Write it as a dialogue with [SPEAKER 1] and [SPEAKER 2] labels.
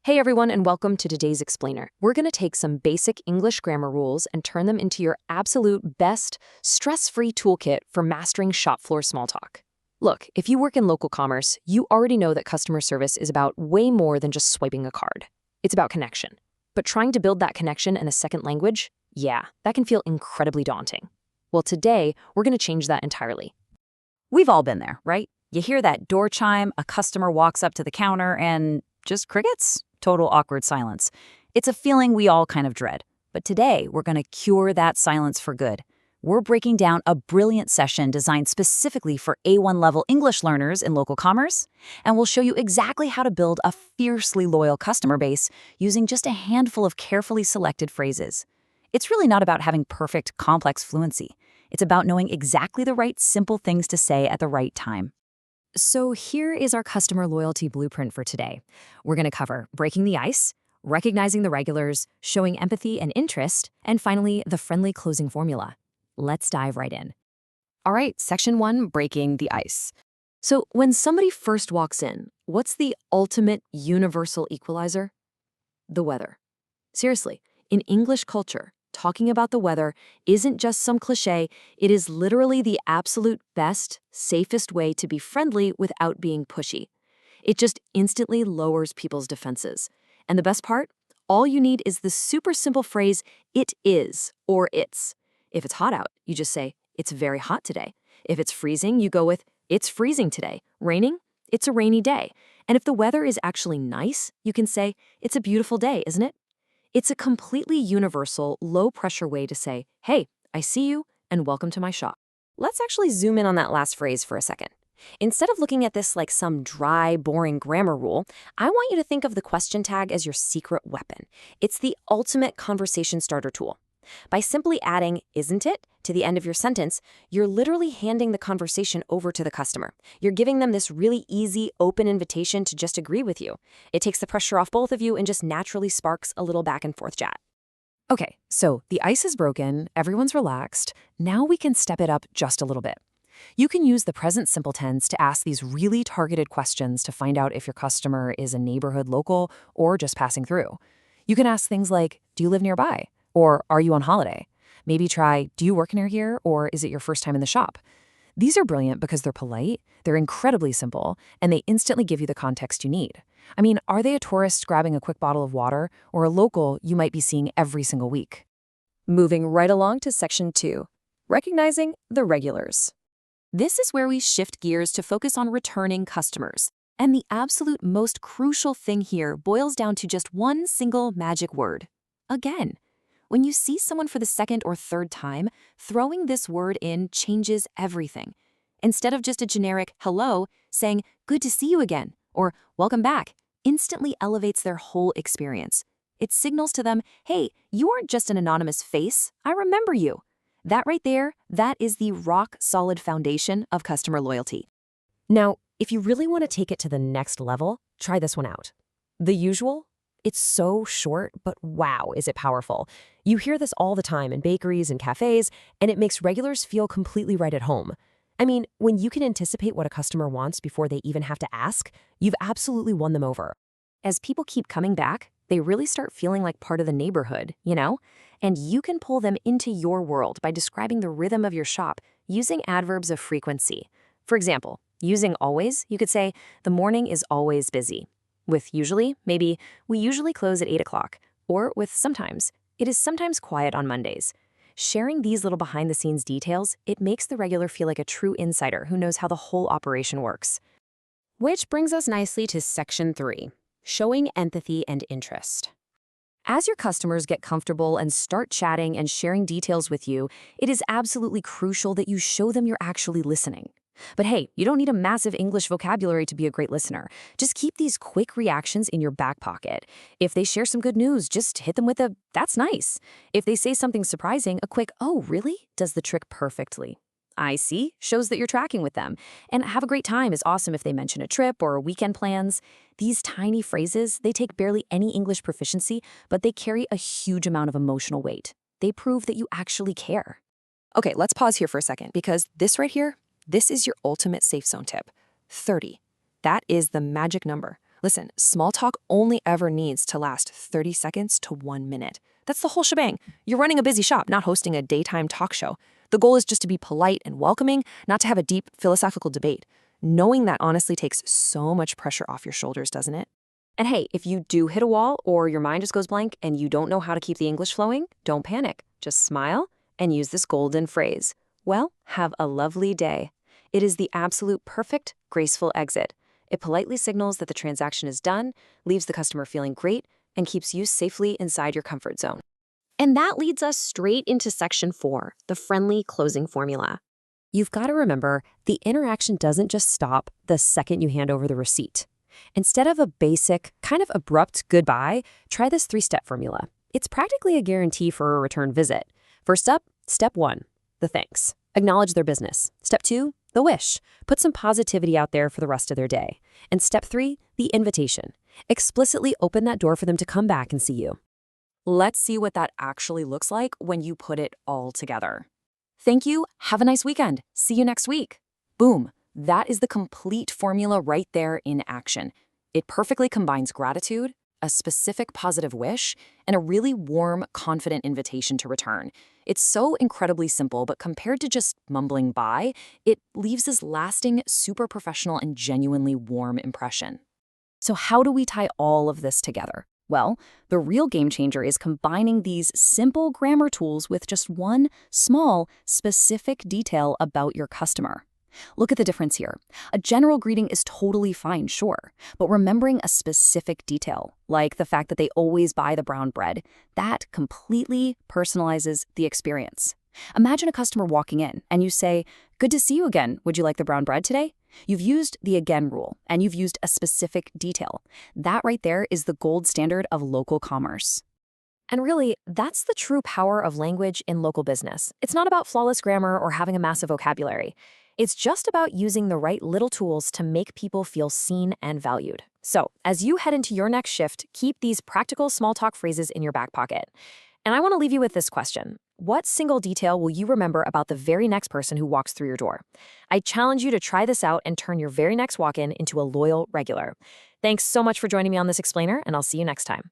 [SPEAKER 1] Hey everyone, and welcome to today's Explainer. We're going to take some basic English grammar rules and turn them into your absolute best, stress-free toolkit for mastering shop floor small talk. Look, if you work in local commerce, you already know that customer service is about way more than just swiping a card. It's about connection. But trying to build that connection in a second language, yeah, that can feel incredibly daunting. Well, today, we're going to change that entirely.
[SPEAKER 2] We've all been there, right? You hear that door chime, a customer walks up to the counter, and just crickets? Total awkward silence. It's a feeling we all kind of dread. But today, we're going to cure that silence for good. We're breaking down a brilliant session designed specifically for A1 level English learners in local commerce, and we'll show you exactly how to build a fiercely loyal customer base using just a handful of carefully selected phrases. It's really not about having perfect, complex fluency. It's about knowing exactly the right simple things to say at the right time.
[SPEAKER 1] So here is our customer loyalty blueprint for today. We're going to cover breaking the ice, recognizing the regulars, showing empathy and interest, and finally, the friendly closing formula. Let's dive right in. All right, section 1, breaking the ice. So when somebody first walks in, what's the ultimate universal equalizer? The weather. Seriously, in English culture, talking about the weather isn't just some cliche, it is literally the absolute best, safest way to be friendly without being pushy. It just instantly lowers people's defenses. And the best part? All you need is the super simple phrase, it is, or it's. If it's hot out, you just say, it's very hot today. If it's freezing, you go with, it's freezing today. Raining? It's a rainy day. And if the weather is actually nice, you can say, it's a beautiful day, isn't it? It's a completely universal, low-pressure way to say, hey, I see you, and welcome to my shop. Let's actually zoom in on that last phrase for a second. Instead of looking at this like some dry, boring grammar rule, I want you to think of the question tag as your secret weapon. It's the ultimate conversation starter tool. By simply adding, isn't it, to the end of your sentence, you're literally handing the conversation over to the customer. You're giving them this really easy, open invitation to just agree with you. It takes the pressure off both of you and just naturally sparks a little back and forth chat. Okay, so the ice is broken, everyone's relaxed. Now we can step it up just a little bit. You can use the present simple tense to ask these really targeted questions to find out if your customer is a neighborhood local or just passing through. You can ask things like, do you live nearby? Or are you on holiday? Maybe try, do you work near here, or is it your first time in the shop? These are brilliant because they're polite, they're incredibly simple, and they instantly give you the context you need. I mean, are they a tourist grabbing a quick bottle of water, or a local you might be seeing every single week? Moving right along to section 2, recognizing the regulars. This is where we shift gears to focus on returning customers. And the absolute most crucial thing here boils down to just one single magic word. Again. When you see someone for the second or third time, throwing this word in changes everything. Instead of just a generic hello, saying good to see you again or welcome back instantly elevates their whole experience. It signals to them, hey, you aren't just an anonymous face, I remember you. That right there, that is the rock-solid foundation of customer loyalty. Now, if you really want to take it to the next level, try this one out. The usual? It's so short, but wow, is it powerful. You hear this all the time in bakeries and cafes, and it makes regulars feel completely right at home. I mean, when you can anticipate what a customer wants before they even have to ask, you've absolutely won them over. As people keep coming back, they really start feeling like part of the neighborhood, you know? And you can pull them into your world by describing the rhythm of your shop using adverbs of frequency. For example, using always, you could say, the morning is always busy. With usually, maybe, we usually close at 8 o'clock, or with sometimes, it is sometimes quiet on Mondays. Sharing these little behind-the-scenes details, it makes the regular feel like a true insider who knows how the whole operation works. Which brings us nicely to section 3, showing empathy and interest. As your customers get comfortable and start chatting and sharing details with you, it is absolutely crucial that you show them you're actually listening. But hey, you don't need a massive English vocabulary to be a great listener. Just keep these quick reactions in your back pocket. If they share some good news, just hit them with a, that's nice. If they say something surprising, a quick, oh, really, does the trick perfectly. I see shows that you're tracking with them. And have a great time is awesome if they mention a trip or weekend plans. These tiny phrases, they take barely any English proficiency, but they carry a huge amount of emotional weight. They prove that you actually care. Okay, let's pause here for a second because this right here, this is your ultimate safe zone tip, 30. That is the magic number.
[SPEAKER 3] Listen, small talk only ever needs to last 30 seconds to 1 minute. That's the whole shebang. You're running a busy shop, not hosting a daytime talk show. The goal is just to be polite and welcoming, not to have a deep philosophical debate. Knowing that honestly takes so much pressure off your shoulders, doesn't it?
[SPEAKER 1] And hey, if you do hit a wall or your mind just goes blank and you don't know how to keep the English flowing, don't panic. Just smile and use this golden phrase. Well, have a lovely day. It is the absolute perfect, graceful exit. It politely signals that the transaction is done, leaves the customer feeling great, and keeps you safely inside your comfort zone. And that leads us straight into section 4, the friendly closing formula. You've got to remember, the interaction doesn't just stop the second you hand over the receipt. Instead of a basic, kind of abrupt goodbye, try this 3-step formula. It's practically a guarantee for a return visit. First up, step 1, the thanks. Acknowledge their business. Step 2, the wish. Put some positivity out there for the rest of their day. And step 3, the invitation. Explicitly open that door for them to come back and see you. Let's see what that actually looks like when you put it all together. Thank you. Have a nice weekend. See you next week. Boom. That is the complete formula right there in action. It perfectly combines gratitude, a specific positive wish, and a really warm, confident invitation to return. It's so incredibly simple, but compared to just mumbling bye, it leaves this lasting, super professional, and genuinely warm impression. So how do we tie all of this together? Well, the real game changer is combining these simple grammar tools with just one small, specific detail about your customer. Look at the difference here. A general greeting is totally fine, sure, but remembering a specific detail, like the fact that they always buy the brown bread, that completely personalizes the experience. Imagine a customer walking in and you say, "Good to see you again. Would you like the brown bread today?" You've used the again rule and you've used a specific detail. That right there is the gold standard of local commerce. And really, that's the true power of language in local business. It's not about flawless grammar or having a massive vocabulary. It's just about using the right little tools to make people feel seen and valued. So, as you head into your next shift, keep these practical small talk phrases in your back pocket. And I want to leave you with this question. What single detail will you remember about the very next person who walks through your door? I challenge you to try this out and turn your very next walk-in into a loyal regular. Thanks so much for joining me on this explainer, and I'll see you next time.